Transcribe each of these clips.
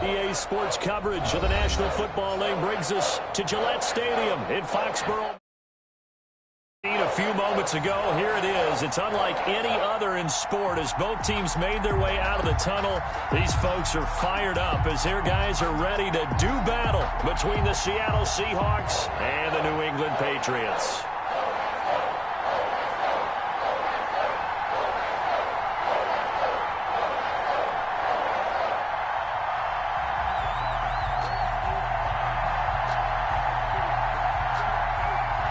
EA Sports coverage of the National Football League brings us to Gillette Stadium in Foxborough. A few moments ago, here it is. It's unlike any other in sport as both teams made their way out of the tunnel. These folks are fired up as their guys are ready to do battle between the Seattle Seahawks and the New England Patriots.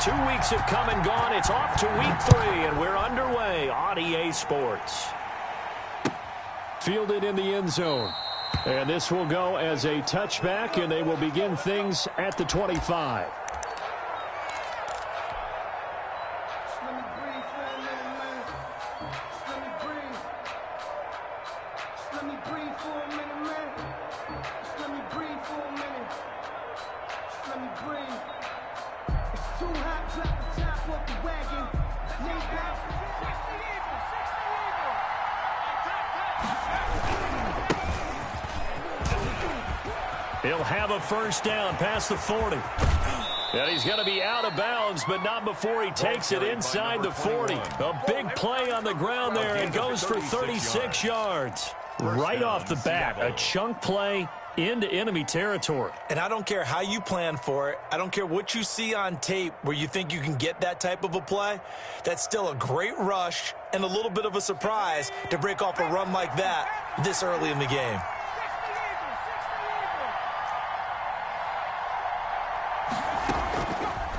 Two weeks have come and gone. It's off to week 3, and we're underway on EA Sports. Fielded in the end zone. And this will go as a touchback, and they will begin things at the 25. He'll have a first down past the 40. And he's going to be out of bounds, but not before he takes it inside the 40. A big play on the ground there and goes for 36 yards. Right off the bat, a chunk play into enemy territory. And I don't care how you plan for it. I don't care what you see on tape where you think you can get that type of a play. That's still a great rush and a little bit of a surprise to break off a run like that this early in the game.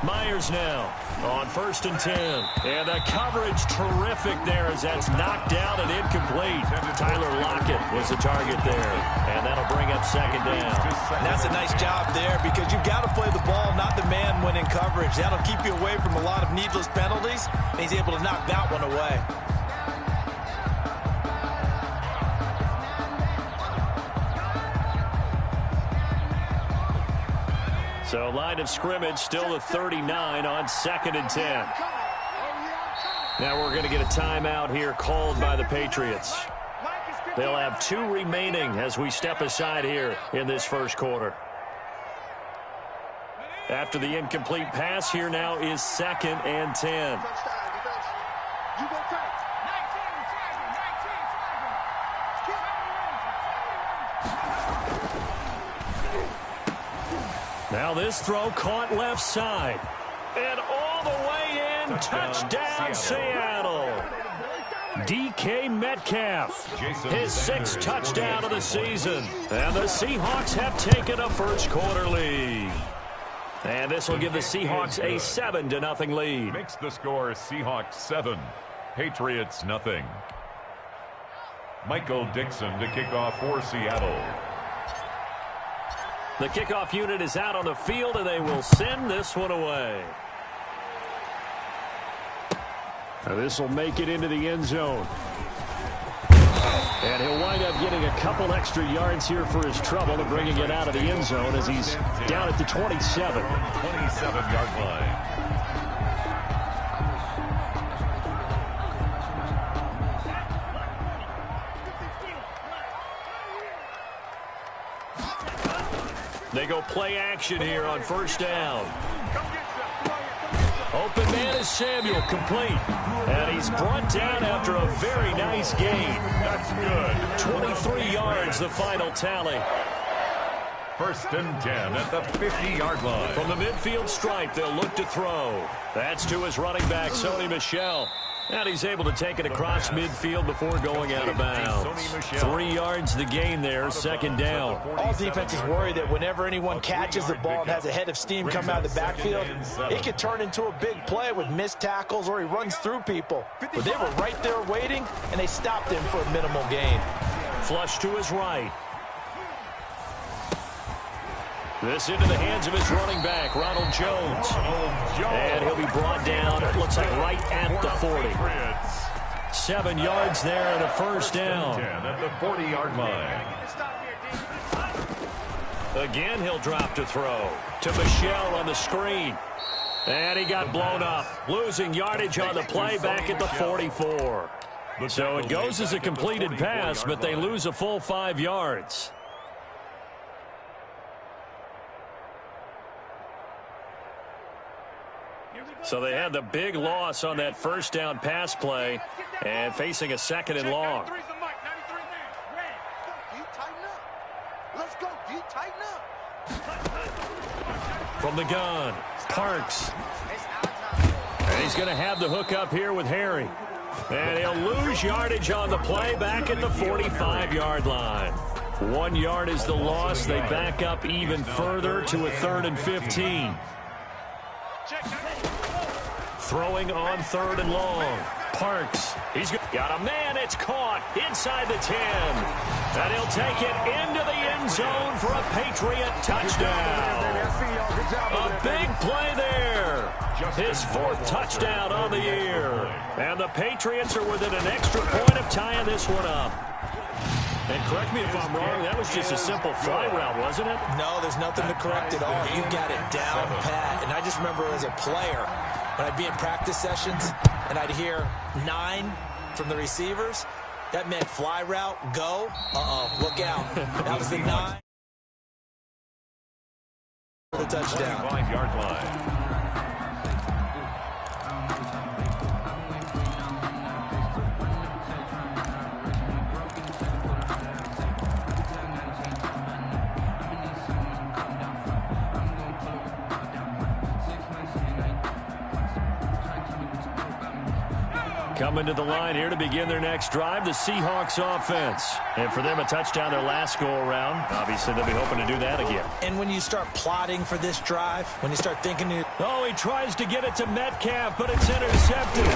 Myers now on 1st and 10. And the coverage terrific there as that's knocked down and incomplete. Tyler Lockett was the target there. And that'll bring up 2nd down. And that's a nice job there because you've got to play the ball, not the man when in coverage. That'll keep you away from a lot of needless penalties. And he's able to knock that one away. So line of scrimmage still the 39 on 2nd and 10. Now we're going to get a timeout here called by the Patriots. They'll have 2 remaining as we step aside here in this first quarter. After the incomplete pass, here now is 2nd and 10. Now this throw caught left side. And all the way in, touchdown Seattle. DK Metcalf, his 6th touchdown of the season. And the Seahawks have taken a first quarter lead. And this will give the Seahawks a 7-0 lead. Makes the score Seahawks 7, Patriots nothing. Michael Dixon to kick off for Seattle. The kickoff unit is out on the field, and they will send this one away. Now this will make it into the end zone. And he'll wind up getting a couple extra yards here for his trouble and bringing it out of the end zone as he's down at the 27. 27-yard line. They go play action here on 1st down. Open man is Samuel, complete. And he's brought down after a very nice gain. That's good. 23 yards, the final tally. 1st and 10 at the 50-yard line. From the midfield stripe, they'll look to throw. That's to his running back, Sony Michel. And he's able to take it across midfield before going out of bounds. 3 yards the gain there, 2nd down. All defenses worry that whenever anyone catches the ball and has a head of steam come out of the backfield, it could turn into a big play with missed tackles or he runs through people. But they were right there waiting, and they stopped him for a minimal gain. Flush to his right. This into the hands of his running back, Ronald Jones. And he'll be brought down, it looks like right at the 40. 7 yards there and a first down. At the 40-yard line. Again, he'll drop to throw. To Michel on the screen. And he got blown up. Losing yardage on the play back at the 44. So it goes as a completed pass, but they lose a full 5 yards. So they had the big loss on that first down pass play and facing a 2nd and long. Let's go, D. Tighten up. From the gun, Parks. And he's going to have the hook up here with Harry. And he'll lose yardage on the play back at the 45-yard line. 1 yard is the loss. They back up even further to a 3rd and 15. Throwing on 3rd and long. Parks. He's got a man. It's caught inside the 10. And he'll take it into the end zone for a Patriot touchdown. A big play there. His 4th touchdown on the year. And the Patriots are within an extra point of tying this one up. And correct me if I'm wrong, that was just a simple fly route, wasn't it? No, there's nothing to correct at all. You got it down pat. And I just remember as a player, when I'd be in practice sessions and I'd hear 9 from the receivers, that meant fly route, go. Look out. That was the 9 for the touchdown. 5-yard line. Coming to the line here to begin their next drive, the Seahawks offense. And for them, a touchdown their last go-around. Obviously, they'll be hoping to do that again. And when you start plotting for this drive, when you start thinking... Oh, he tries to get it to Metcalf, but it's intercepted.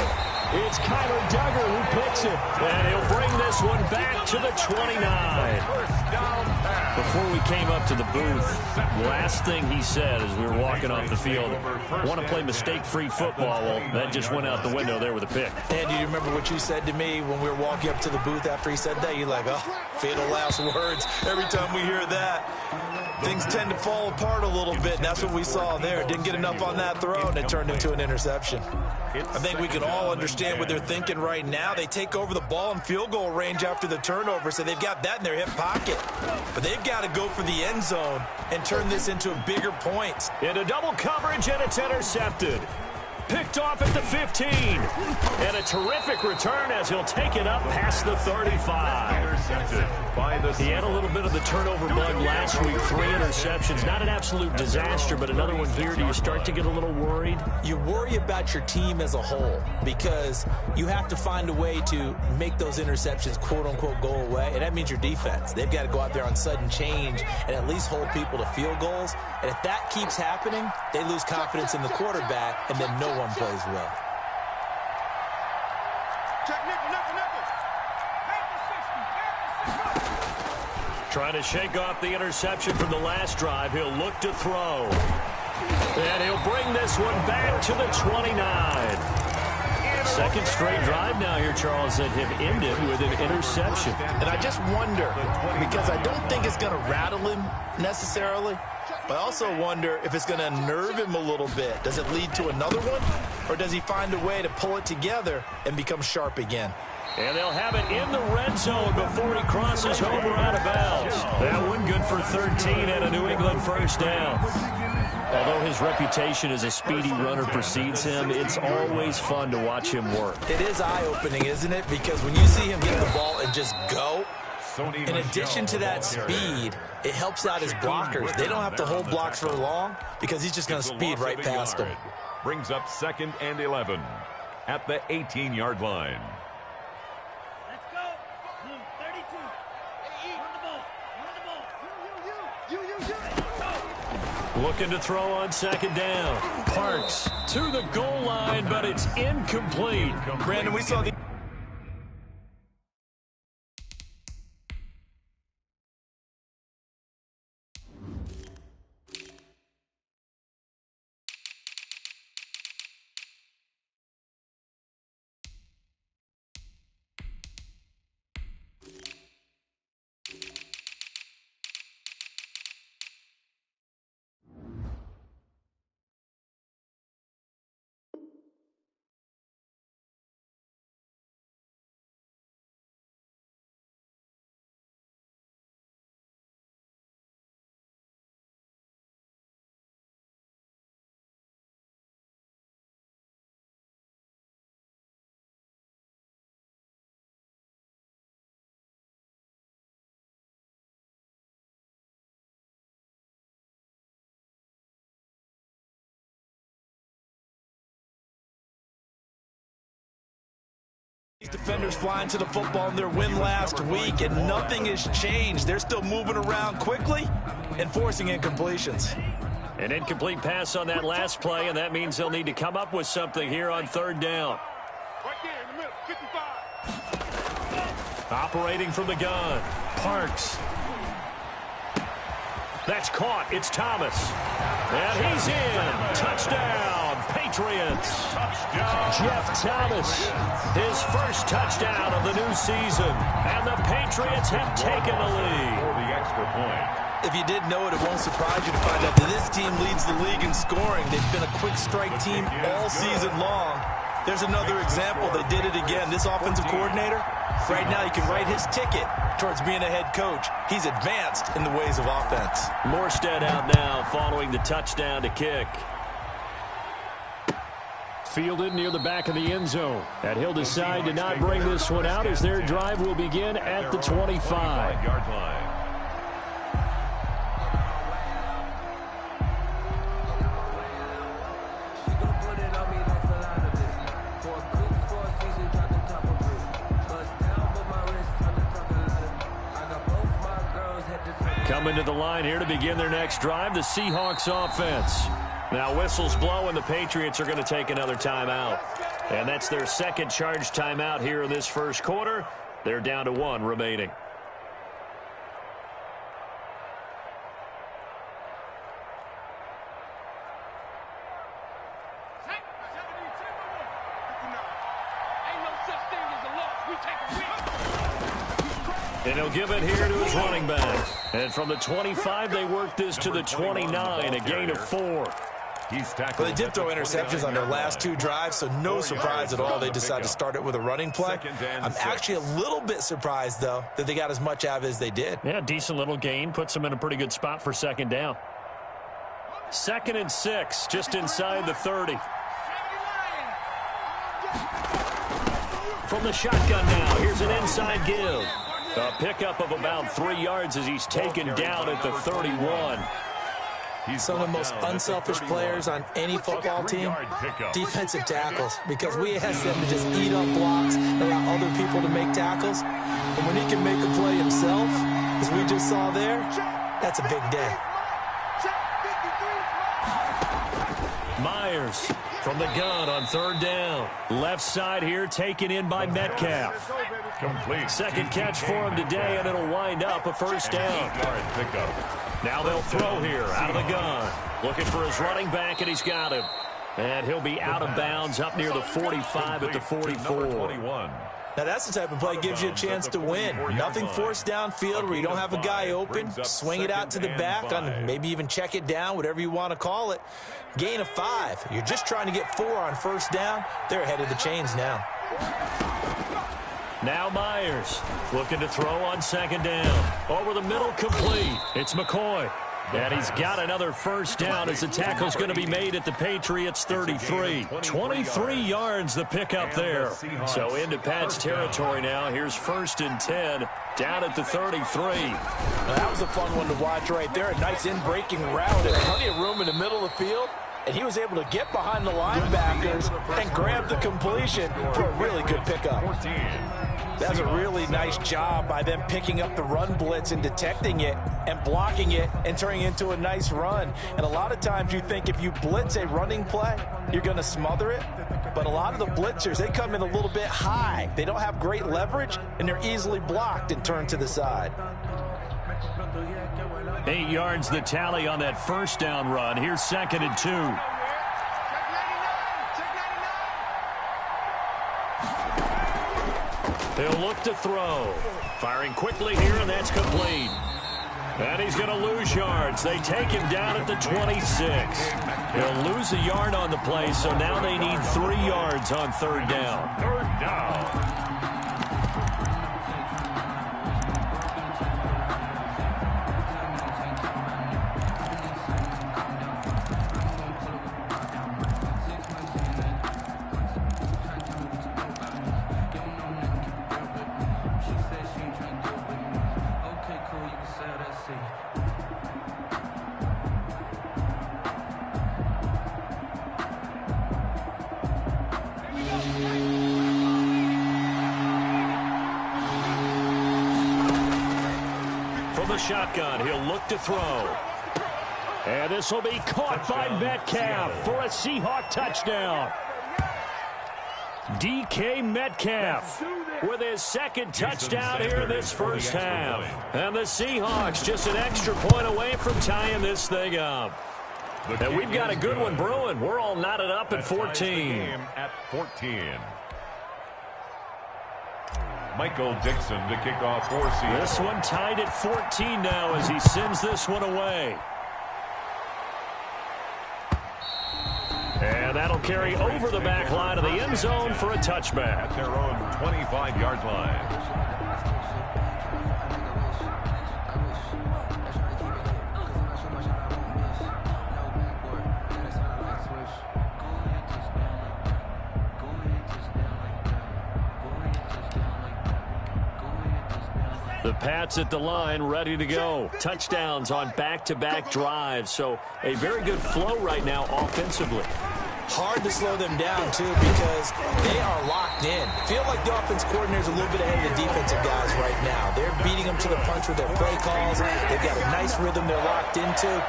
It's Kyler Duggar who picks it. And he'll bring this one back to the 29. Before we came up to the booth, last thing he said as we were walking off the field, want to play mistake-free football. Well, that just went out the window there with a pick. And do you remember what you said to me when we were walking up to the booth after he said that? You're like, oh, fatal last words. Every time we hear that, things tend to fall apart a little bit, and that's what we saw there. Didn't get enough on that throw, and it turned into an interception. I think we can all understand what they're thinking right now. They take over the ball in field goal range after the turnover, so they've got that in their hip pocket. But they've got to go for the end zone and turn this into a bigger point. Into double coverage, and it's intercepted. Picked off at the 15. And a terrific return as he'll take it up past the 35. Intercepted by the... He had a little bit of the turnover bug last week. 3 interceptions. Not an absolute disaster, but another one here. Do you start to get a little worried? You worry about your team as a whole because you have to find a way to make those interceptions, quote-unquote, go away. And that means your defense. They've got to go out there on sudden change and at least hold people to field goals. And if that keeps happening, they lose confidence in the quarterback, and then no one plays well. Trying to shake off the interception from the last drive. He'll look to throw. And he'll bring this one back to the 29. Second straight drive now here, Charles, that have ended with an interception. And I just wonder, because I don't think it's going to rattle him necessarily, but I also wonder if it's going to unnerve him a little bit. Does it lead to another one? Or does he find a way to pull it together and become sharp again? And they'll have it in the red zone before he crosses over out of bounds. That one good for 13 and a New England first down. Although his reputation as a speedy runner precedes him, it's always fun to watch him work. It is eye-opening, isn't it? Because when you see him get the ball and just go, in addition to that speed, it helps out his blockers. They don't have to hold blocks for long because he's just going to speed right past them. Brings up 2nd and 11 at the 18-yard line. Let's go. Blue, 32. Run the ball. Looking to throw on 2nd down. Parks to the goal line, but it's incomplete. Brandon, we saw the Defenders flying to the football in their win last week, and nothing has changed. They're still moving around quickly and forcing incompletions. An incomplete pass on that last play, and that means they'll need to come up with something here on third down. Right there in the middle, 55. Operating from the gun, Parks. That's caught. It's Thomas. And he's in. Touchdown, Patriots. Jeff Thomas, his first touchdown of the new season. And the Patriots have taken the lead. For the extra point. If you didn't know it, it won't surprise you to find out that this team leads the league in scoring. They've been a quick strike team all season long. There's another example. They did it again. This offensive coordinator, right now, you can write his ticket towards being a head coach. He's advanced in the ways of offense. Morstead out now following the touchdown to kick. Fielded near the back of the end zone. And he'll decide to not bring this one out as their drive will begin at the 25-yard line. Coming to the line here to begin their next drive, the Seahawks offense. Now whistles blow and the Patriots are going to take another timeout. And that's their second charge timeout here in this first quarter. They're down to one remaining. And he'll give it here to his running back. And from the 25, they work this to the 29, a gain of 4. Well, they did throw interceptions on their last two drives, so no surprise at all they decided to start it with a running play. I'm actually a little bit surprised, though, that they got as much out of it as they did. Yeah, decent little gain. Puts them in a pretty good spot for second down. 2nd and 6, just inside the 30. From the shotgun now, here's an inside give. A pickup of about 3 yards as he's taken down at the 31. Some of the most unselfish players on any football team, defensive tackles, because we ask them to just eat up blocks, allow other people to make tackles. And when he can make a play himself, as we just saw there, that's a big day. Myers from the gun on third down. Left side here taken in by Metcalf. Complete. Second catch for him today, and it'll wind up a first down. Now they'll throw here out of the gun. Looking for his running back, and he's got him. And he'll be out of bounds up near the 45 at the 44. Now, that's the type of play that gives you a chance to win. Nothing forced downfield where you don't have a guy open. Swing it out to the back, on maybe even check it down, whatever you want to call it. Gain of 5. You're just trying to get 4 on first down. They're ahead of the chains now. Now Myers looking to throw on second down. Over the middle, complete. It's McCoy. And he's got another first down as the tackle's going to be made at the Patriots' 33. 23 yards the pickup there. So into Pat's territory now. Here's 1st and 10 down at the 33. Now, that was a fun one to watch right there. A nice in-breaking route and plenty of room in the middle of the field. And he was able to get behind the linebackers and grab the completion for a really good pickup. That's a really nice job by them picking up the run blitz and detecting it and blocking it and turning it into a nice run. And a lot of times you think if you blitz a running play, you're going to smother it. But a lot of the blitzers, they come in a little bit high. They don't have great leverage, and they're easily blocked and turned to the side. 8 yards the tally on that first down run. Here's 2nd and 2. He'll look to throw. Firing quickly here, and that's complete. And he's going to lose yards. They take him down at the 26. He'll lose a yard on the play, so now they need 3 yards on third down. Third down. the shotgun. He'll look to throw. And this will be caught by Metcalf for a Seahawk touchdown. DK Metcalf with his second touchdown here in this first half. And the Seahawks just an extra point away from tying this thing up. And we've got a good one brewing. We're all knotted up at 14. At 14. Michael Dixon to kick off for Seattle. This one tied at 14 now as he sends this one away. And that'll carry over the back line of the end zone for a touchback. At their own 25-yard line. The Pats at the line, ready to go. Touchdowns on back-to-back drives. So a very good flow right now offensively. Hard to slow them down, too, because they are locked in. Feel like the offense coordinator is a little bit ahead of the defensive guys right now. They're beating them to the punch with their play calls. They've got a nice rhythm they're locked into.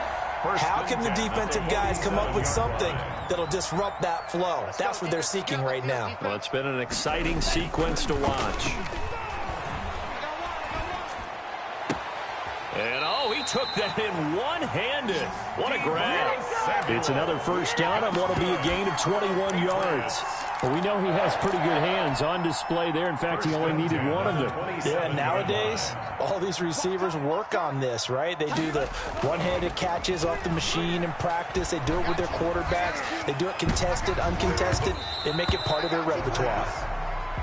How can the defensive guys come up with something that'll disrupt that flow? That's what they're seeking right now. Well, it's been an exciting sequence to watch. And, oh, he took that in one-handed. What a grab. It's another first down on what will be a gain of 21 yards. Well, we know he has pretty good hands on display there. In fact, he only needed one of them. Yeah, nowadays, all these receivers work on this, right? They do the one-handed catches off the machine in practice. They do it with their quarterbacks. They do it contested, uncontested. They make it part of their repertoire.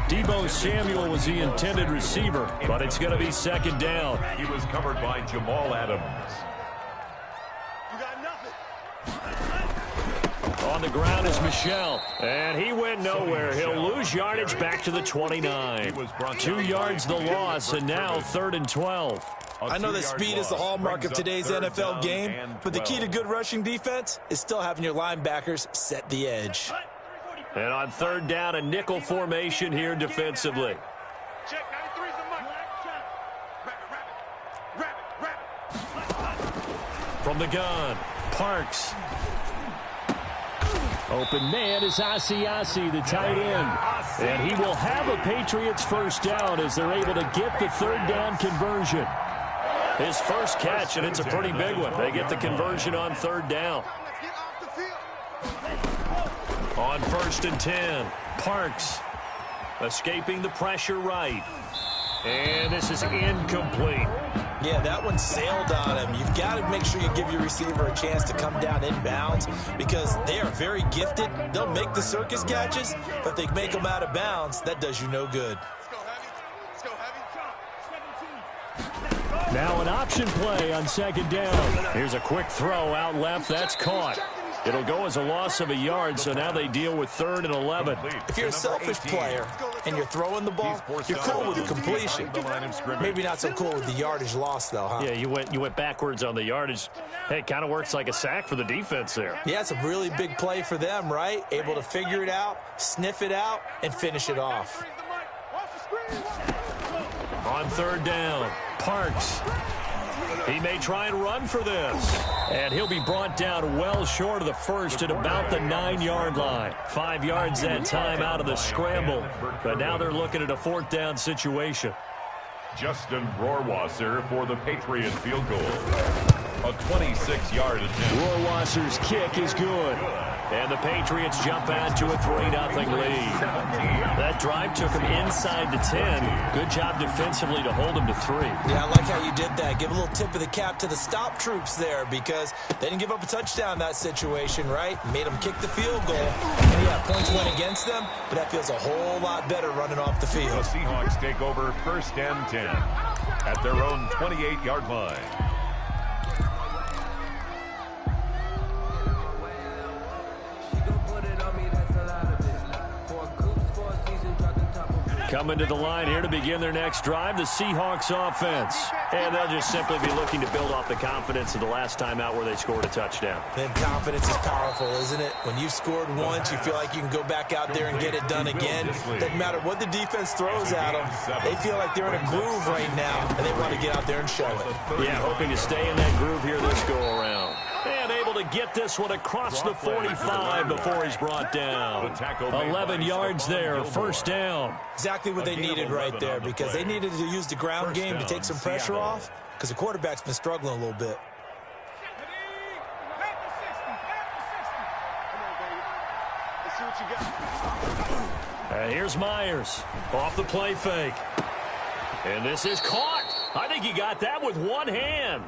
Deebo Samuel was the intended receiver, but it's going to be second down. He was covered by Jamal Adams. You got nothing. On the ground is Michel, and he went nowhere. He'll lose yardage back to the 29. 2 yards the loss, and now 3rd and 12. I know that speed is the hallmark of today's NFL game, but the key to good rushing defense is still having your linebackers set the edge. And on 3rd down, a nickel formation here defensively. Check 93's the mark. Rabbit. From the gun, Parks. Open man is Asiasi, the tight end. And he will have a Patriots first down as they're able to get the 3rd down conversion. His first catch, and it's a pretty big one. They get the conversion on 3rd down. Get off the field. On 1st and 10, Parks escaping the pressure right. And this is incomplete. Yeah, that one sailed on him. You've got to make sure you give your receiver a chance to come down inbounds because they are very gifted. They'll make the circus catches, but if they make them out of bounds, that does you no good. Let's go heavy. Now an option play on 2nd down. Here's a quick throw out left. That's caught. It'll go as a loss of a yard, so now they deal with 3rd and 11. If you're a selfish player and you're throwing the ball, you're cool with the completion. Maybe not so cool with the yardage loss, though, huh? Yeah, you went backwards on the yardage. Hey, it kind of works like a sack for the defense there. Yeah, it's a really big play for them, right? Able to figure it out, sniff it out, and finish it off. On 3rd down, Parks. He may try and run for this. And he'll be brought down well short of the first at about the 9-yard line. 5 yards that time out of the scramble. But now they're looking at a 4th down situation. Justin Rohrwasser for the Patriot field goal. A 26-yard attempt. Rohrwasser's kick is good. And the Patriots jump out to a 3-0 lead. That drive took them inside the 10. Good job defensively to hold them to 3. Yeah, I like how you did that. Give a little tip of the cap to the stop troops there because they didn't give up a touchdown in that situation, right? Made them kick the field goal. And yeah, points went against them, but that feels a whole lot better running off the field. The Seahawks take over 1st and 10 at their own 28-yard line. Coming to the line here to begin their next drive, the Seahawks offense. And they'll just simply be looking to build off the confidence of the last time out where they scored a touchdown. Then confidence is powerful, isn't it? When you've scored once, you feel like you can go back out there and get it done again. Doesn't matter what the defense throws at them. They feel like they're in a groove right now, and they want to get out there and show it. Yeah, hoping to stay in that groove here this go-around. And able to get this one across the 45 before he's brought down. 11 yards there, first down. Exactly what they needed right there, because they needed to use the ground game to take some pressure off, because the quarterback's been struggling a little bit. Let's see what you got. Here's Myers off the play fake. And this is caught. I think he got that with one hand.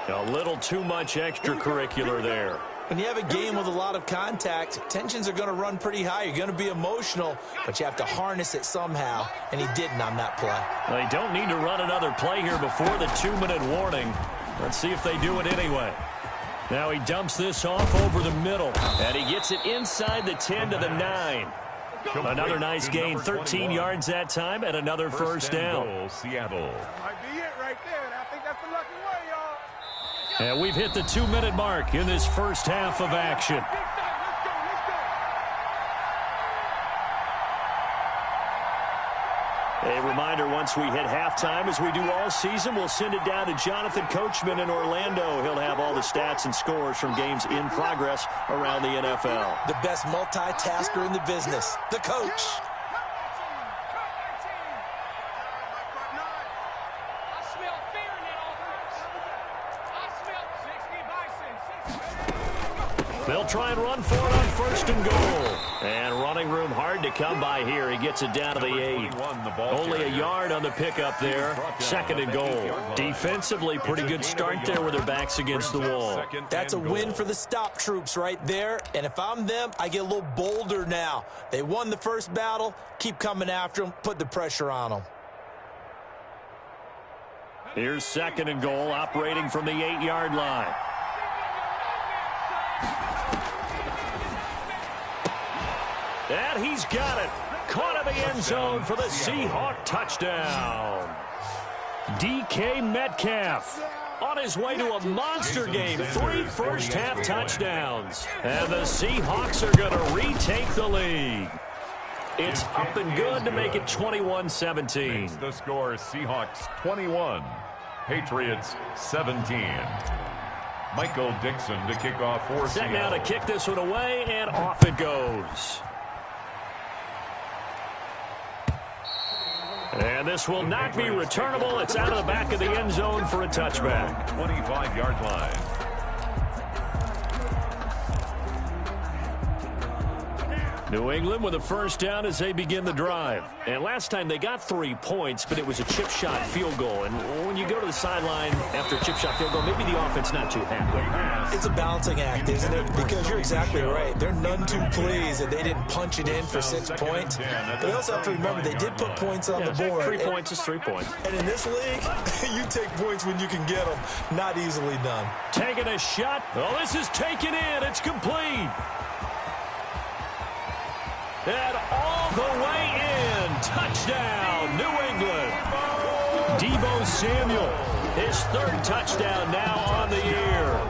A little too much extracurricular there. When you have a game with a lot of contact, tensions are going to run pretty high. You're going to be emotional, but you have to harness it somehow, and he didn't on that play. They don't need to run another play here before the 2-minute warning. Let's see if they do it anyway. Now he dumps this off over the middle, and he gets it inside the 10 to the 9. Another nice gain, 13 yards that time, and another first down. Seattle. Might be it right there, and I think that's the lucky way, y'all. And we've hit the 2-minute mark in this first half of action. Let's go. A reminder, once we hit halftime, as we do all season, we'll send it down to Jonathan Coachman in Orlando. He'll have all the stats and scores from games in progress around the NFL. The best multitasker in the business, the coach. They'll try and run for it on first and goal. And running room hard to come by here. He gets it down to the 8. Only a yard on the pickup there. Second and goal. Defensively, pretty good start there with their backs against the wall. That's a win for the stop troops right there. And if I'm them, I get a little bolder now. They won the first battle. Keep coming after them. Put the pressure on them. Here's second and goal, operating from the 8-yard line. And he's got it. Caught in the end zone for the Seahawk touchdown. DK Metcalf on his way to a monster game. 3 first-half touchdowns. And the Seahawks are going to retake the lead. It's up and good to make it 21-17. The score, Seahawks 21, Patriots 17. Michael Dixon to kick off for Set Seattle. now to kick this one away, and off it goes. And this will not be returnable. It's out of the back of the end zone for a touchback. 25-yard line. New England with a first down as they begin the drive. And last time they got 3 points, but it was a chip shot field goal. And when you go to the sideline after a chip shot field goal, maybe the offense not too happy. It's a balancing act, isn't it? Because you're exactly right. They're none too pleased that they didn't punch it in for 6 points. But we also have to remember they did put points on the board. 3 points is 3 points. And in this league, you take points when you can get them. Not easily done. Taking a shot. Oh, this is taken in. It's complete. And all the way in. Touchdown, New England. Deebo Samuel, his 3rd touchdown now on the year.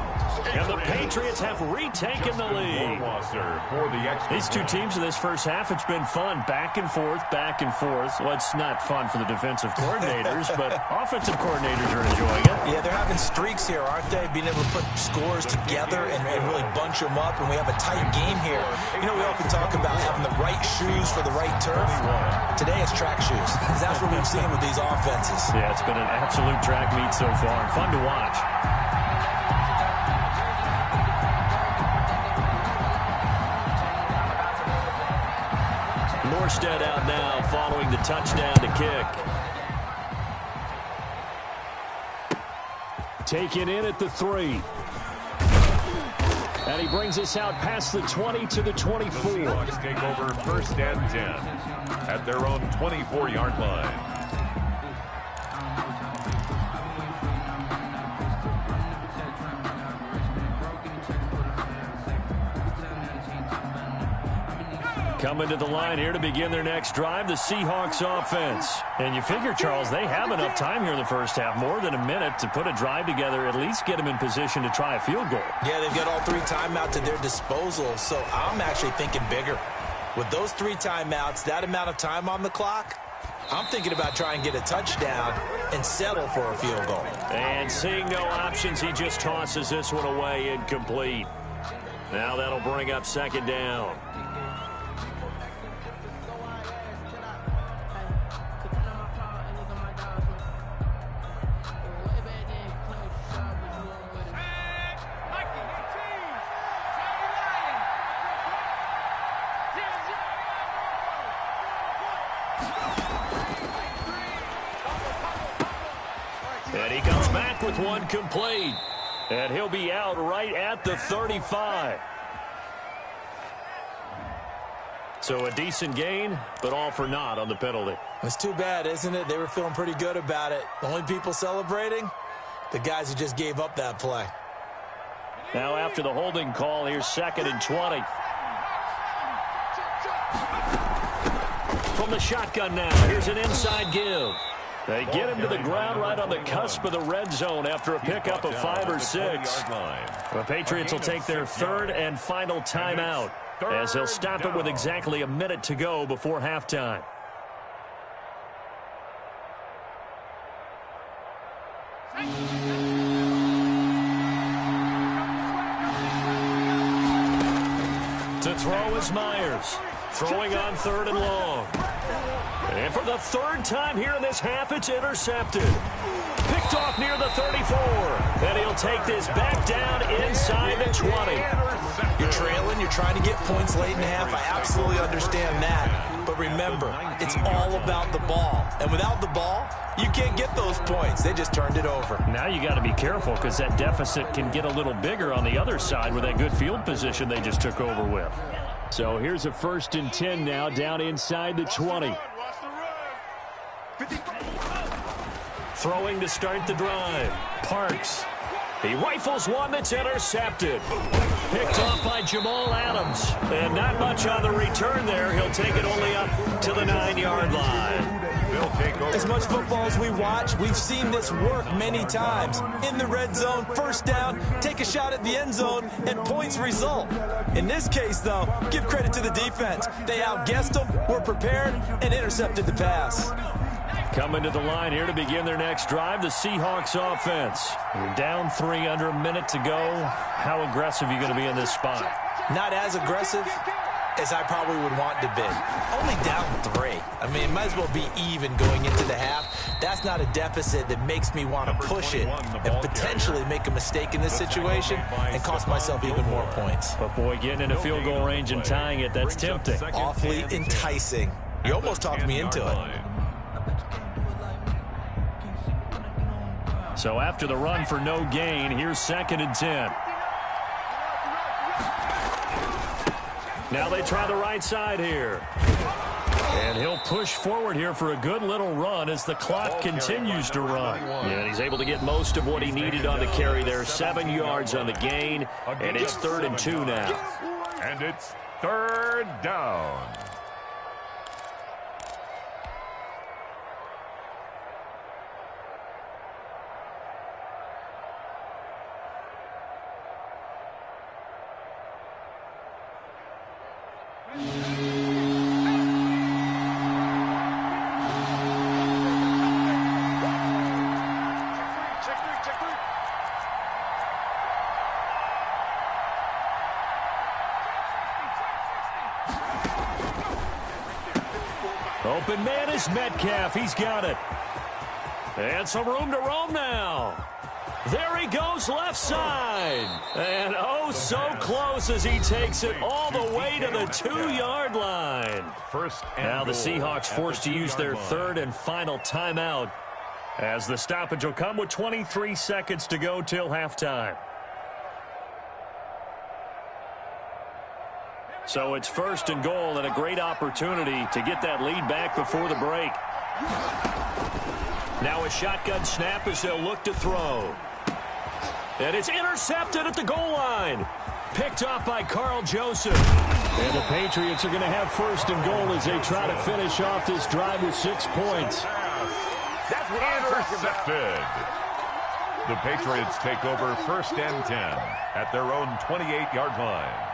And the Patriots have retaken the lead. These two teams in this first half, it's been fun. Back and forth, back and forth. Well, it's not fun for the defensive coordinators, but offensive coordinators are enjoying it. Yeah, they're having streaks here, aren't they? Being able to put scores together and really bunch them up, and we have a tight game here. You know, we often talk about having the right shoes for the right turf. Today it's track shoes. That's what we've seen with these offenses. Yeah, it's been an absolute track meet so far. Fun to watch. Morstead out now following the touchdown to kick. Taken in at the 3. And he brings us out past the 20 to the 24. The Seahawks take over first and 10 at their own 24-yard line. Coming to the line here to begin their next drive, the Seahawks offense. And you figure, Charles, they have enough time here in the first half, more than a minute, to put a drive together, at least get them in position to try a field goal. Yeah, they've got all 3 timeouts at their disposal, so I'm actually thinking bigger. With those 3 timeouts, that amount of time on the clock, I'm thinking about trying to get a touchdown and settle for a field goal. And seeing no options, he just tosses this one away incomplete. Now that'll bring up second down. And he comes back with one complete. And he'll be out right at the 35. So a decent gain, but all for naught on the penalty. It's too bad, isn't it? They were feeling pretty good about it. The only people celebrating, the guys who just gave up that play. Now after the holding call, here's 2nd and 20. From the shotgun now, here's an inside give. They get him to the ground right on the cusp of the red zone after a pickup of 5 or 6. The Patriots will take their 3rd and final timeout, as they'll stop it with exactly a minute to go before halftime. To throw is Myers. Throwing on 3rd and long. And for the 3rd time here in this half, it's intercepted. Picked off near the 34. And he'll take this back down inside the 20. You're trailing, you're trying to get points late in the half. I absolutely understand that. But remember, it's all about the ball. And without the ball, you can't get those points. They just turned it over. Now you got to be careful because that deficit can get a little bigger on the other side with that good field position they just took over with. So here's a 1st and 10 now down inside the 20. Throwing to start the drive. Parks. He rifles one that's intercepted. Picked off by Jamal Adams. And not much on the return there. He'll take it only up to the 9-yard line. As much football as we watch, we've seen this work many times. In the red zone, 1st down, take a shot at the end zone, and points result. In this case, though, give credit to the defense. They outguessed them, were prepared, and intercepted the pass. Coming to the line here to begin their next drive, the Seahawks offense. We're down 3 under a minute to go. How aggressive are you going to be in this spot? Not as aggressive as I probably would want to be. Only down 3. I mean, it might as well be even going into the half. That's not a deficit that makes me want to push it and potentially make a mistake in this situation and cost myself even more points. But, boy, getting in a field goal range and tying it, that's tempting. Awfully enticing. You almost talked me into it. So after the run for no gain, here's 2nd and 10. Now they try the right side here. And he'll push forward here for a good little run as the clock continues to run. And he's able to get most of what he needed on the carry there. 7 yards on the gain, and it's 3rd and 2 now. And it's 3rd down. Open man is Metcalf. He's got it. And some room to roam now. There he goes left side. And oh, so close as he takes it all the way to the 2-yard line. Now the Seahawks forced to use their 3rd and final timeout as the stoppage will come with 23 seconds to go till halftime. So it's 1st and goal and a great opportunity to get that lead back before the break. Now a shotgun snap as they'll look to throw. And it's intercepted at the goal line. picked off by Carl Joseph. And the Patriots are going to have first and goal as they try to finish off this drive with 6 points. That's intercepted. The Patriots take over first and 10 at their own 28-yard line.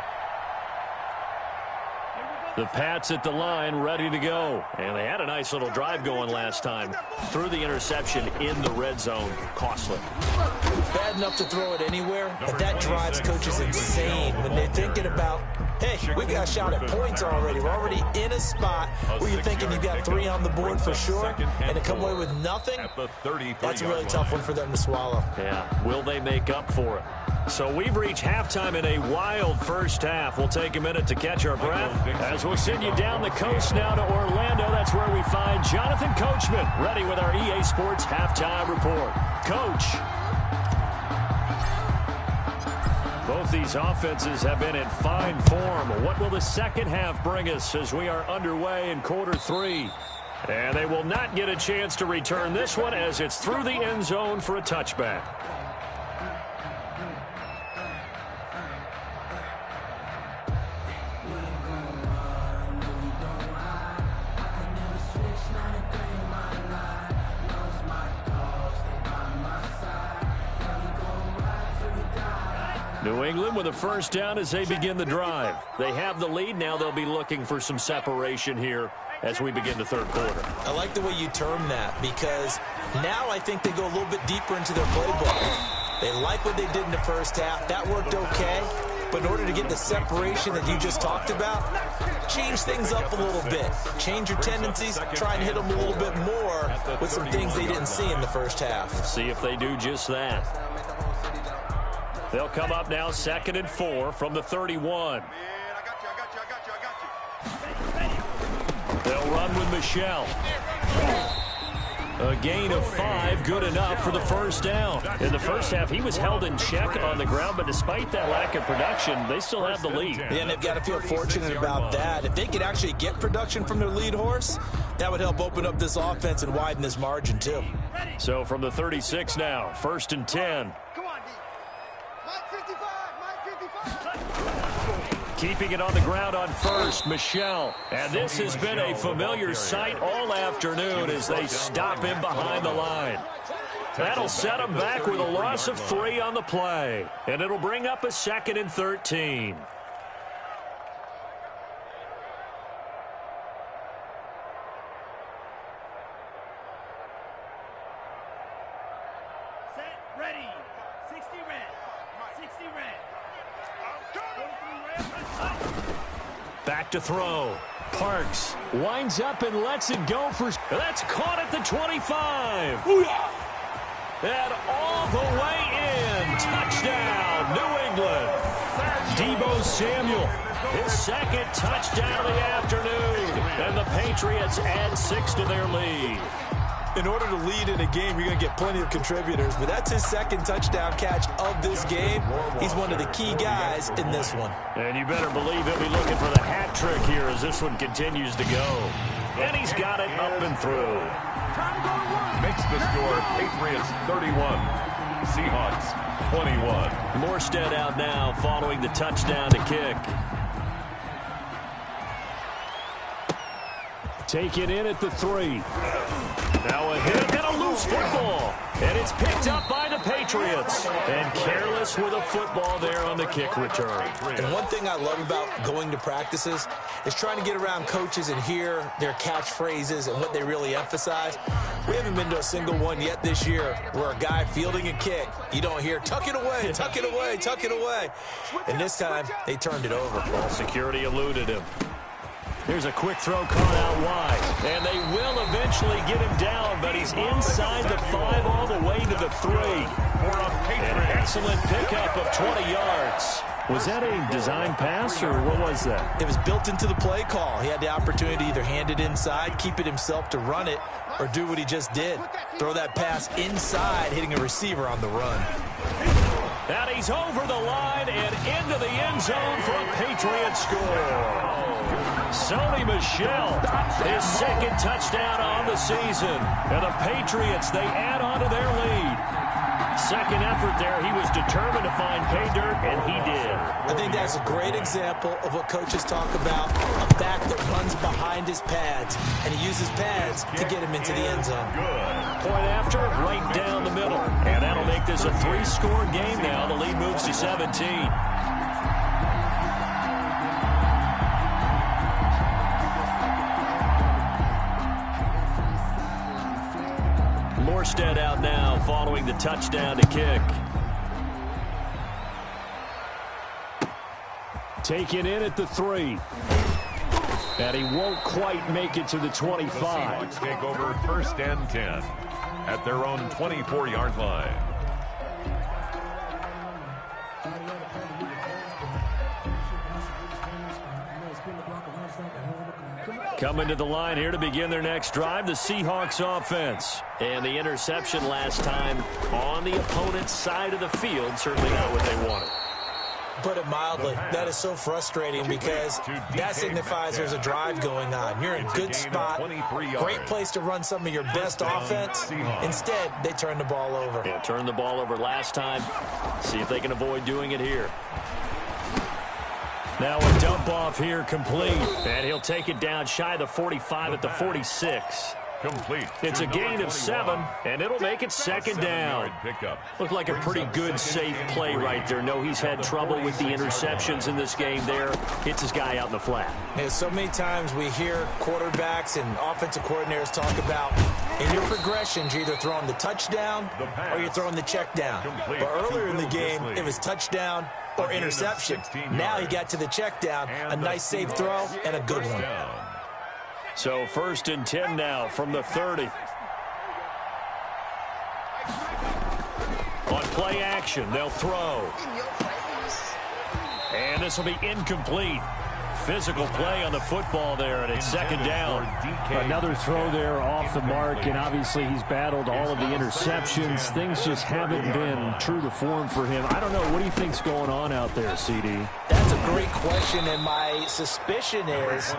The Pats at the line, ready to go. And they had a nice little drive going last time. Threw the interception in the red zone. Costly. Bad enough to throw it anywhere, but that drives coaches insane when they're thinking about, hey, we got a shot at points already. We're already in a spot where you're thinking you got 3 on the board for sure, and to come away with nothing, that's a really tough one for them to swallow. Yeah, will they make up for it? So we've reached halftime in a wild first half. We'll take a minute to catch our breath as we'll send you down the coast now to Orlando. That's where we find Jonathan Coachman, ready with our EA Sports Halftime Report. Coach. Both these offenses have been in fine form. What will the second half bring us as we are underway in quarter 3? And they will not get a chance to return this one as it's through the end zone for a touchback. New England with a first down as they begin the drive. They have the lead. Now they'll be looking for some separation here as we begin the third quarter. I like the way you term that because now I think they go a little bit deeper into their playbook. They like what they did in the first half. That worked okay. But in order to get the separation that you just talked about, change things up a little bit. Change your tendencies. Try and hit them a little bit more with some things they didn't see in the first half. See if they do just that. They'll come up now 2nd and 4 from the 31. They'll run with Michelle. A gain of 5, good enough for the first down. In the first half, he was held in check on the ground, but despite that lack of production, they still have the lead. Yeah, and they've got to feel fortunate about that. If they could actually get production from their lead horse, that would help open up this offense and widen this margin too. So from the 36 now, 1st and 10. Keeping it on the ground on first, Michelle. And this has been a familiar sight all afternoon as they stop him behind the line. That'll set him back with a loss of 3 on the play. And it'll bring up a 2nd and 13. Set, ready. 60 red. 60 red. Back to throw. Parks winds up and lets it go for... That's caught at the 25. And all the way in. Touchdown, New England. Deebo Samuel, his 2nd touchdown of the afternoon. And the Patriots add 6 to their lead. In order to lead in a game, you're going to get plenty of contributors, but that's his 2nd touchdown catch of this game. He's one of the key guys in this one. And you better believe he'll be looking for the hat trick here as this one continues to go. And he's got it up and through. Makes the score Patriots 31, Seahawks 21. Morstead out now following the touchdown to kick. Take it in at the 3. Now a hit and a loose football. And it's picked up by the Patriots. And careless with a football there on the kick return. And one thing I love about going to practices is trying to get around coaches and hear their catchphrases and what they really emphasize. We haven't been to a single one yet this year where a guy fielding a kick, you don't hear, tuck it away, tuck it away, tuck it away. And this time, they turned it over. Ball security eluded him. Here's a quick throw caught out wide. And they will eventually get him down, but he's inside the 5 all the way to the 3. An excellent pickup of 20 yards. Was that a design pass, or what was that? It was built into the play call. He had the opportunity to either hand it inside, keep it himself to run it, or do what he just did. Throw that pass inside, hitting a receiver on the run. And he's over the line and into the end zone for a Patriots score. Sony Michel, his 2nd touchdown on the season. And the Patriots, they add on to their lead. second effort there. He was determined to find pay dirt, and he did. I think that's a great example of what coaches talk about, a back that runs behind his pads, and he uses pads to get him into the end zone. Point after, right down the middle. And that'll make this a 3-score game now. The lead moves to 17. Morstead out now following the touchdown to kick. Taken in at the 3. And he won't quite make it to the 25. The Seahawks take over 1st and 10 at their own 24-yard line. Coming to the line here to begin their next drive, the Seahawks offense. And the interception last time on the opponent's side of the field, certainly not what they wanted. Put it mildly, that is so frustrating because that signifies there's a drive going on. You're in a good spot, great place to run some of your best offense. Instead, they turn the ball over. Yeah, turned the ball over last time. See if they can avoid doing it here. Now a dump off here complete. And he'll take it down shy of the 45 at the 46. Complete. It's a gain of 7, and it'll make it second down. Looked like a pretty good, safe play right there. No, he's had trouble with the interceptions in this game there. Hits his guy out in the flat. Yeah, so many times we hear quarterbacks and offensive coordinators talk about in your progressions, you're either throwing the touchdown or you're throwing the check down. But earlier in the game, it was touchdown or interception. Now he got to the check down, a nice safe throw, and a good one. So 1st and 10 now from the 30. On play action, they'll throw. And this will be incomplete. Physical play on the football there, and it's second down. Another throw there off the mark, and obviously he's battled all of the interceptions. Things just haven't been true to form for him. I don't know. What do you think's going on out there, CD? That's a great question, and my suspicion is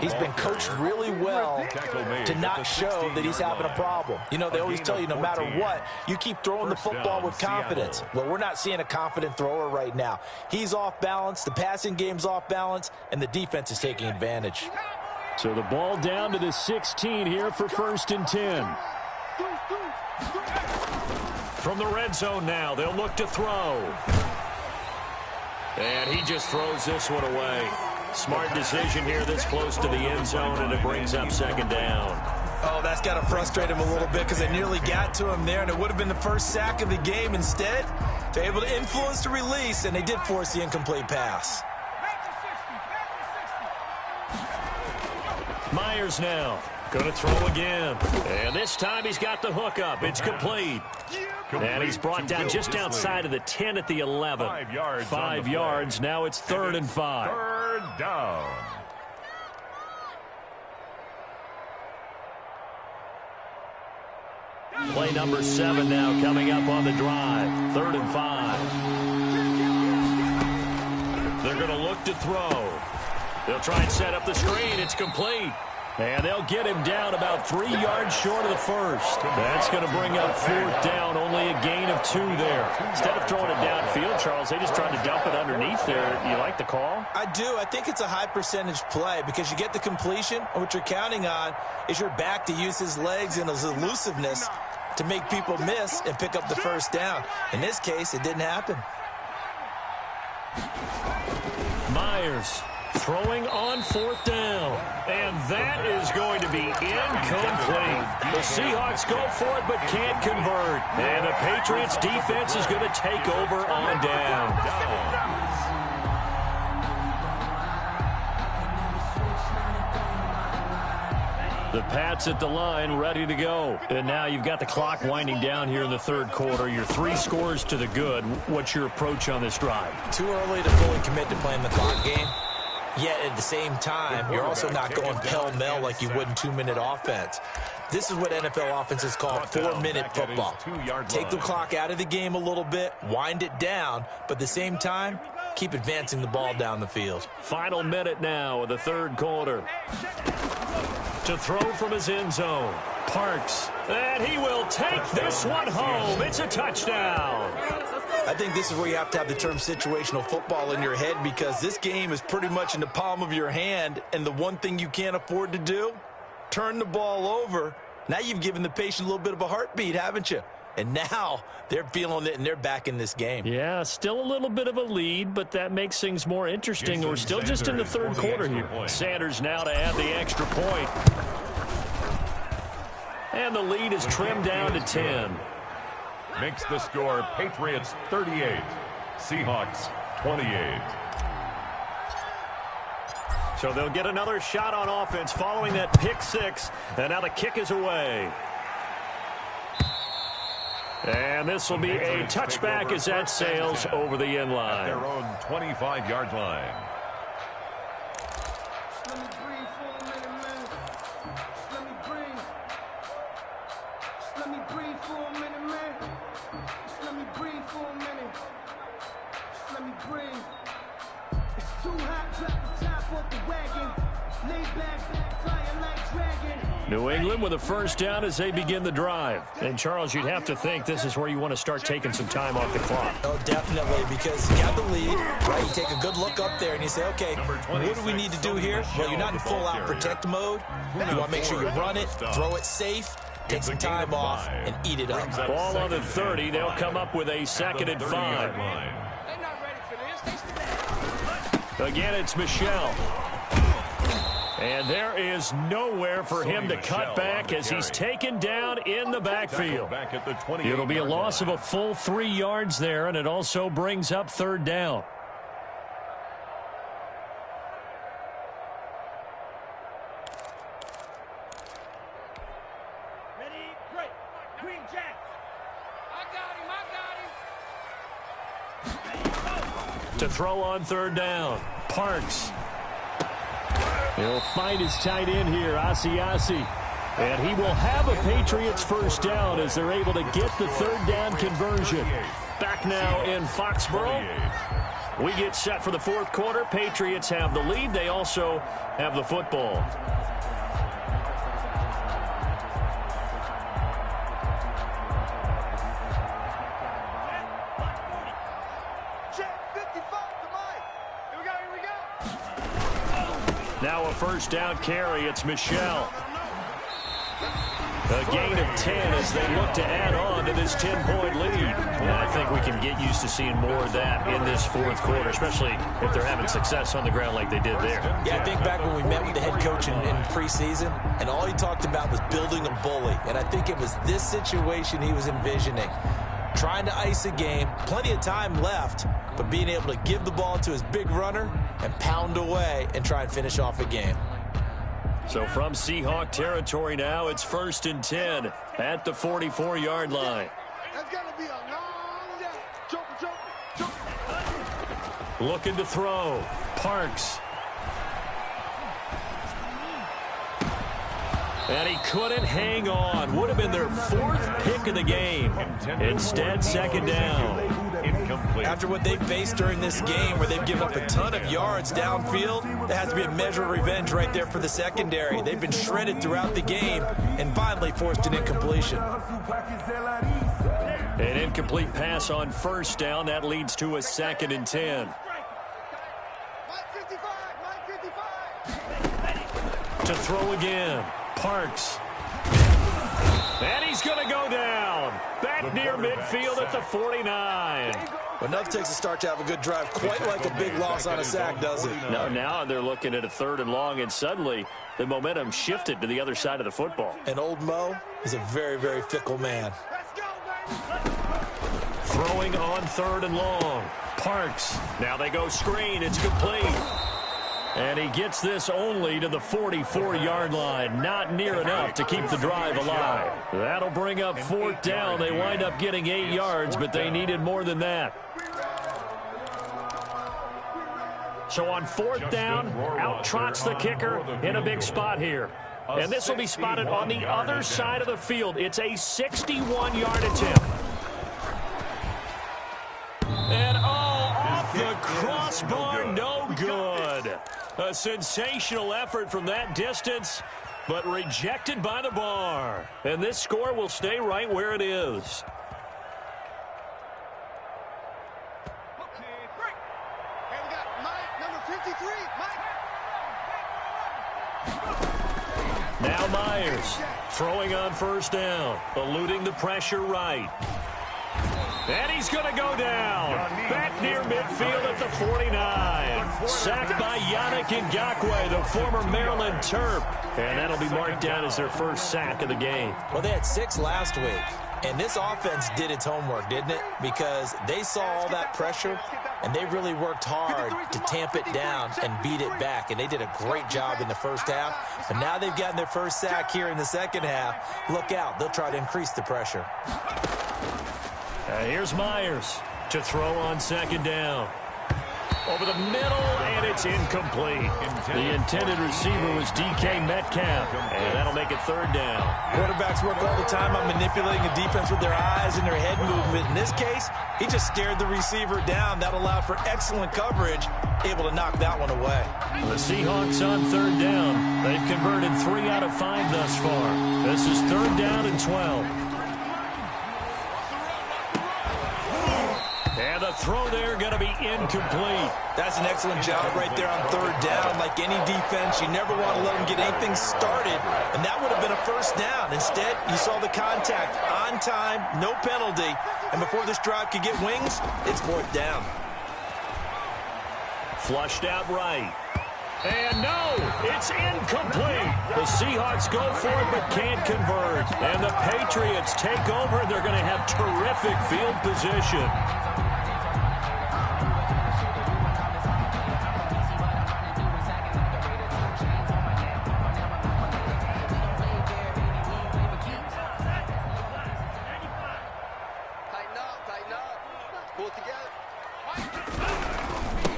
he's been coached really well to not show that he's having a problem. You know, they always tell you no matter what, you keep throwing the football with confidence. Well, we're not seeing a confident thrower right now. He's off balance, the passing game's off balance, and the defense is taking advantage. So the ball down to the 16 here for 1st and 10. From the red zone now, they'll look to throw. And he just throws this one away. Smart decision here this close to the end zone, and it brings up second down. Oh, that's got to frustrate him a little bit because they nearly got to him there, and it would have been the first sack of the game. Instead, they're able to influence the release, and they did force the incomplete pass. Myers now going to throw again. And this time he's got the hook up. It's complete. And he's brought down just outside of the 10 at the 11. 5 yards. Now it's 3rd and 5. 3rd down. Play number 7 now coming up on the drive. 3rd and 5. They're going to look to throw. They'll try and set up the screen. It's complete. And they'll get him down about 3 yards short of the first. That's going to bring up 4th down. Only a gain of 2 there. Instead of throwing it downfield, Charles, they just tried to dump it underneath there. You like the call? I do. I think it's a high percentage play because you get the completion. And what you're counting on is your back to use his legs and his elusiveness to make people miss and pick up the 1st down. In this case, it didn't happen. Myers throwing on 4th down. And that is going to be incomplete. The Seahawks go for it but can't convert. And the Patriots defense is going to take over on down. The Pats at the line, ready to go. And now you've got the clock winding down here in the 3rd quarter. You're 3 scores to the good. What's your approach on this drive? Too early to fully commit to playing the clock game. Yet at the same time, you're also not going pell-mell like you would in 2-minute offense. This is what NFL offenses call 4-minute football. Take the clock out of the game a little bit, wind it down, but at the same time, keep advancing the ball down the field. Final minute now of the 3rd quarter. To throw from his end zone. Parks. And he will take this one home. It's a touchdown. I think this is where you have to have the term situational football in your head, because this game is pretty much in the palm of your hand, and the one thing you can't afford to do, turn the ball over. Now you've given the patient a little bit of a heartbeat, haven't you? And now they're feeling it, and they're back in this game. Yeah, still a little bit of a lead, but that makes things more interesting. We're still just in the third quarter here. Sanders now to add the extra point. And the lead is trimmed down to 10. Makes the score Patriots 38, Seahawks 28. So they'll get another shot on offense following that pick six, and now the kick is away. And this will be a touchback as that sails over the end line. Their own 25-yard line. Let me breathe for a minute, man. Let me breathe. Let me breathe for a minute, man. Let me breathe for a minute. Let me breathe. It's too hot, drop the top off the wagon. Lay back, flying like dragon. New England with a first down as they begin the drive. And, Charles, you'd have to think this is where you want to start taking some time off the clock. Oh, definitely, because you got the lead, right? You take a good look up there and you say, okay, what do we need to do here? Well, you're not in full-out protect mode. You want to make sure you run it, throw it safe, take some time off, and eat it up. Ball on the 30. They'll come up with a 2nd and 5. They're not ready for this. Again, it's Michel. And there is nowhere for him to cut back as he's taken down in the backfield. It'll be a loss of a full 3 yards there, and it also brings up 3rd down. Ready, break. Green Jack. I got him. To throw on 3rd down, Parks. He'll find his tight end here, Asiasi. And he will have a Patriots first down as they're able to get the 3rd down conversion. Back now in Foxborough. We get set for the 4th quarter. Patriots have the lead. They also have the football. Now a first down carry. It's Michel. A gain of 10 as they look to add on to this 10-point lead. And I think we can get used to seeing more of that in this 4th quarter, especially if they're having success on the ground like they did there. Yeah, I think back when we met with the head coach in preseason, and all he talked about was building a bully. And I think it was this situation he was envisioning. Trying to ice a game, plenty of time left, but being able to give the ball to his big runner and pound away and try and finish off a game. So from Seahawk territory now, it's 1st and 10 at the 44-yard line. That's got to be a long day. Choke. Looking to throw. Parks. And he couldn't hang on. Would have been their 4th pick of the game. Instead, 2nd down. Incomplete. After what they faced during this game where they've given up a ton of yards downfield, there has to be a measure of revenge right there for the secondary. They've been shredded throughout the game and finally forced an incompletion. An incomplete pass on 1st down. That leads to a 2nd and 10. Mike 55. To throw again. Parks. And he's going to go down. Back near midfield at the 49. Well, enough takes a start to have a good drive, quite like a big loss on a sack, does it? No, now they're looking at a 3rd and long, and suddenly the momentum shifted to the other side of the football. And old Mo is a very, very fickle man. Let's go, baby. Throwing on 3rd and long. Parks. Now they go screen. It's complete. And he gets this only to the 44-yard line. Not near enough to keep the drive alive. That'll bring up 4th down. They wind up getting 8 yards, but they needed more than that. So on 4th down, out trots the kicker in a big spot here. And this will be spotted on the other side of the field. It's a 61-yard attempt. And off the crossbar, no good. A sensational effort from that distance. but rejected by the bar. And this score will stay right where it is. Now Myers throwing on first down, eluding the pressure right. And he's going to go down. Back near midfield at the 49. Sacked by Yannick Ngakoue, the former Maryland Terp. And that'll be marked down as their first sack of the game. Well, they had 6 last week. And this offense did its homework, didn't it? Because they saw all that pressure, and they really worked hard to tamp it down and beat it back. And they did a great job in the first half. But now they've gotten their first sack here in the second half. Look out. They'll try to increase the pressure. Here's Myers to throw on second down. Over the middle, and it's incomplete. The intended receiver was DK Metcalf, and that'll make it third down. Quarterbacks work all the time on manipulating the defense with their eyes and their head movement. In this case, he just stared the receiver down. That allowed for excellent coverage, able to knock that one away. The Seahawks on third down. They've converted 3 out of 5 thus far. This is third down and 12. And the throw there going to be incomplete. That's an excellent job right there on third down. Like any defense, you never want to let them get anything started, and that would have been a first down. Instead, you saw the contact on time, no penalty, and before this drive could get wings, it's fourth down. Flushed out right. And no, it's incomplete. The Seahawks go for it but can't convert. And the Patriots take over, and they're going to have terrific field position.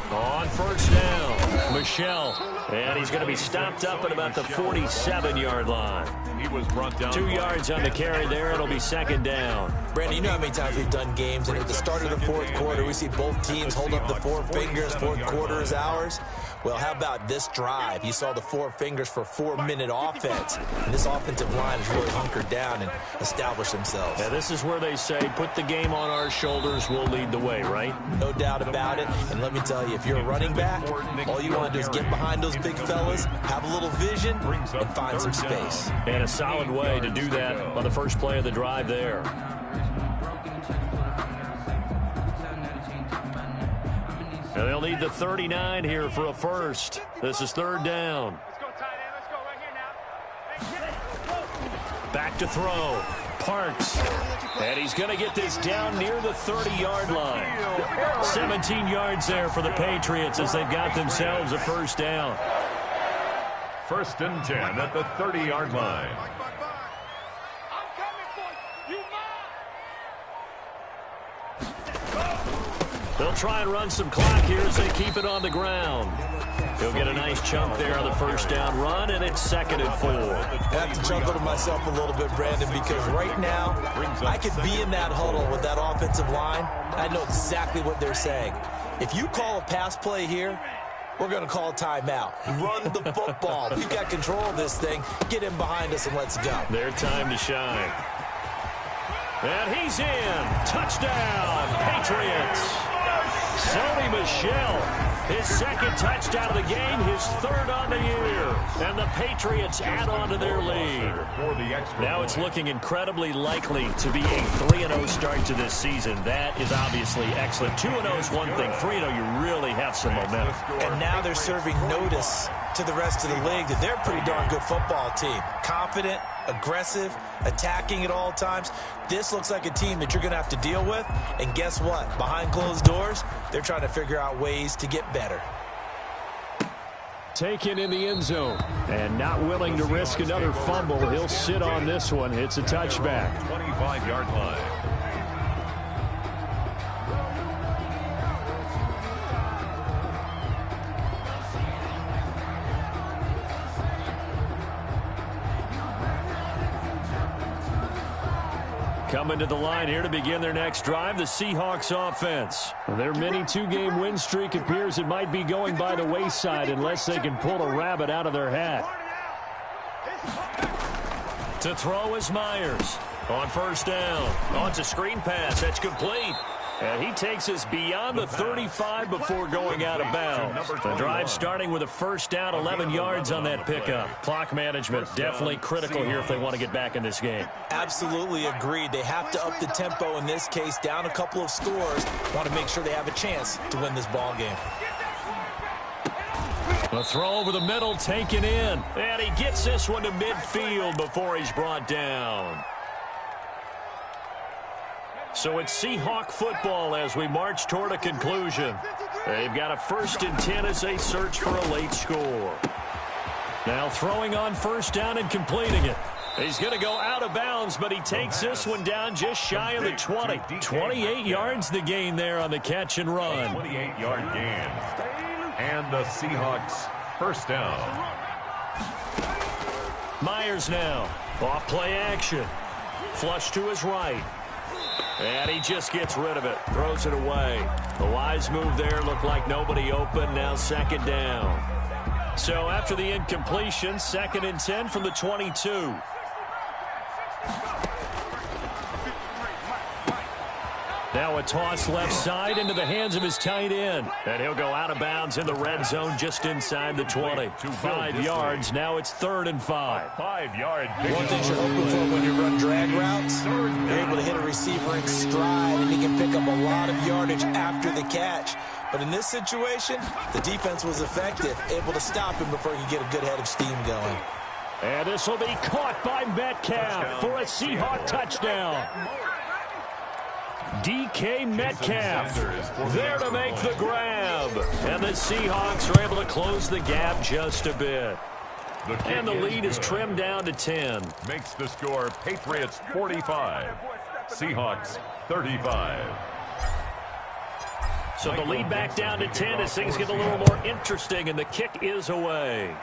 On first down, Michelle. And he's going to be stopped up at about the 47-yard line. He was brought down 2 yards on the carry there. It'll be second down. Brandon, you know how many times we've done games, and at the start of the fourth quarter, we see both teams hold up the 4 fingers, fourth quarter is ours. Well, how about this drive? You saw the 4 fingers for 4-minute offense. And this offensive line has really hunkered down and established themselves. Yeah, this is where they say, put the game on our shoulders, we'll lead the way, right? No doubt about it. And let me tell you, if you're a running back, all you want to do is get behind those big fellas, have a little vision, and find some space. And a solid way to do that on the first play of the drive there. And they'll need the 39 here for a first. This is third down. Let's go, tight end. Let's go right here now. Back to throw. Parks. And he's going to get this down near the 30-yard line. 17 yards there for the Patriots as they've got themselves a first down. First and 10 at the 30-yard line. I'm coming for you. You They'll try and run some clock here as they keep it on the ground. He'll get a nice chunk there on the first down run, and it's second and 4. I have to chuckle to myself a little bit, Brandon, because right now I could be in that huddle with that offensive line. I know exactly what they're saying. If you call a pass play here, we're going to call a timeout. Run the football. We've got control of this thing. Get him behind us and let's go. Their time to shine. And he's in. Touchdown, Patriots. Sony Michel, his second touchdown of the game, his third on the year. And the Patriots add on to their lead. Now it's looking incredibly likely to be a 3-0 start to this season. That is obviously excellent. 2-0 is one thing. 3-0, you really have some momentum. And now they're serving notice to the rest of the league that they're a pretty darn good football team. Confident, aggressive, attacking at all times. This looks like a team that you're going to have to deal with. And guess what? Behind closed doors, they're trying to figure out ways to get better. Taken in the end zone. And not willing to risk another fumble. He'll sit on this one. It's a touchback. 25-yard line. Coming to the line here to begin their next drive, the Seahawks offense. Their mini 2-game win streak appears it might be going by the wayside unless they can pull a rabbit out of their hat. To throw is Myers. On first down. On to screen pass. That's complete. And he takes us beyond the 35 before going out of bounds. The drive starting with a first down, 11 yards on that pickup. Clock management definitely critical here if they want to get back in this game. Absolutely agreed. They have to up the tempo in this case, down a couple of scores. Want to make sure they have a chance to win this ball game. A throw over the middle taken in. And he gets this one to midfield before he's brought down. So it's Seahawk football as we march toward a conclusion. They've got a 1st and 10 as they search for a late score. Now throwing on first down and completing it. He's going to go out of bounds, but he takes this one down just shy of the 20. 28 yards the gain there on the catch and run. 28-yard gain. And the Seahawks first down. Myers now. Off play action. Flush to his right. And he just gets rid of it. Throws it away. The wise move there. Looked like nobody open. Now 2nd down. So after the incompletion, 2nd and 10 from the 22. Now a toss left side into the hands of his tight end. And he'll go out of bounds in the red zone just inside the 20. 5 yards. Now it's 3rd and 5. 5-yard. One thing you're hoping for when you run drag routes, you're able to hit a receiver in stride, and he can pick up a lot of yardage after the catch. But in this situation, the defense was effective, able to stop him before he could get a good head of steam going. And this will be caught by Metcalf for a Seahawk touchdown. DK Metcalf there to make the grab. And the Seahawks are able to close the gap just a bit. And the lead is trimmed down to 10. Makes the score Patriots 45, Seahawks 35. So the lead back down to 10 as things get a little more interesting, and the kick is away.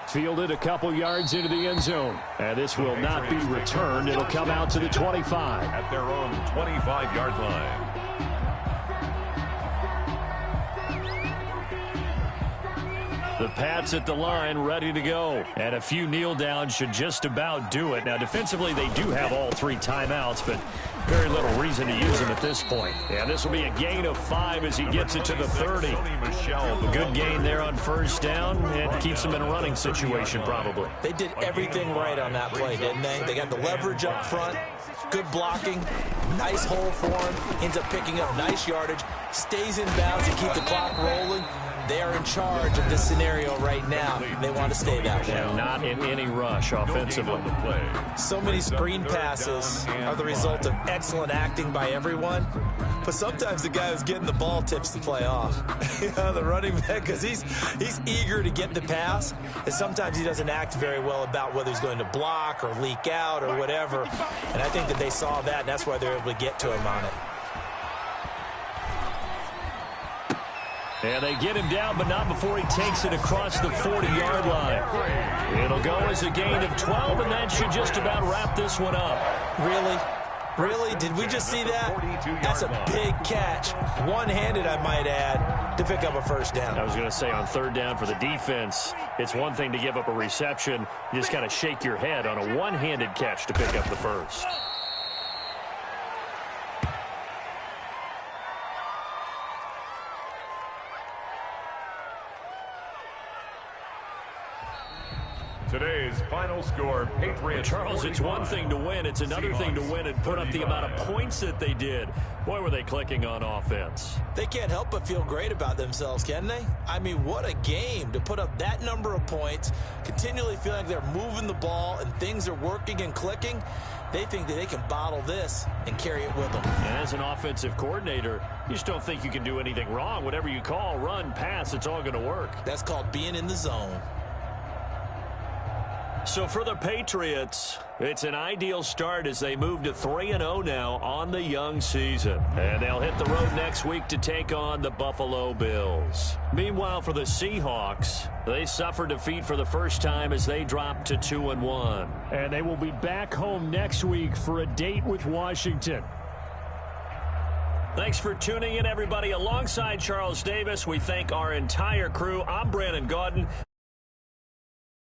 Fielded a couple yards into the end zone. And this will not be returned. It'll come out to the 25. At their own 25-yard line. The Pats at the line ready to go. And a few kneel downs should just about do it. Now defensively they do have all 3 timeouts, but very little reason to use them at this point. Yeah, this will be a gain of 5 as he gets it to the 30. Good gain there on first down and keeps him in a running situation probably. They did everything right on that play, didn't they? They got the leverage up front, good blocking, nice hole for him, ends up picking up nice yardage, stays in bounds and keep the clock rolling. They are in charge of this scenario right now. They want to stay that way. And not in any rush offensively. So many screen passes are the result of excellent acting by everyone. But sometimes the guy who's getting the ball tips the play off. The running back, because he's eager to get the pass. And sometimes he doesn't act very well about whether he's going to block or leak out or whatever. And I think that they saw that, and that's why they're able to get to him on it. And they get him down, but not before he takes it across the 40-yard line. It'll go as a gain of 12, and that should just about wrap this one up. Really? Really? Did we just see that? That's a big catch. One-handed, I might add, to pick up a first down. I was going to say on 3rd down for the defense, it's one thing to give up a reception. You just got to shake your head on a one-handed catch to pick up the first. Today's final score, Patriots. Charles, it's one thing to win. It's another thing to win and put up the amount of points that they did. Boy, were they clicking on offense. They can't help but feel great about themselves, can they? I mean, what a game to put up that number of points, continually feeling like they're moving the ball and things are working and clicking. They think that they can bottle this and carry it with them. And as an offensive coordinator, you just don't think you can do anything wrong. Whatever you call, run, pass, it's all going to work. That's called being in the zone. So for the Patriots, it's an ideal start as they move to 3-0 now on the young season. And they'll hit the road next week to take on the Buffalo Bills. Meanwhile, for the Seahawks, they suffer defeat for the first time as they drop to 2-1. And they will be back home next week for a date with Washington. Thanks for tuning in, everybody. Alongside Charles Davis, we thank our entire crew. I'm Brandon Gaudin.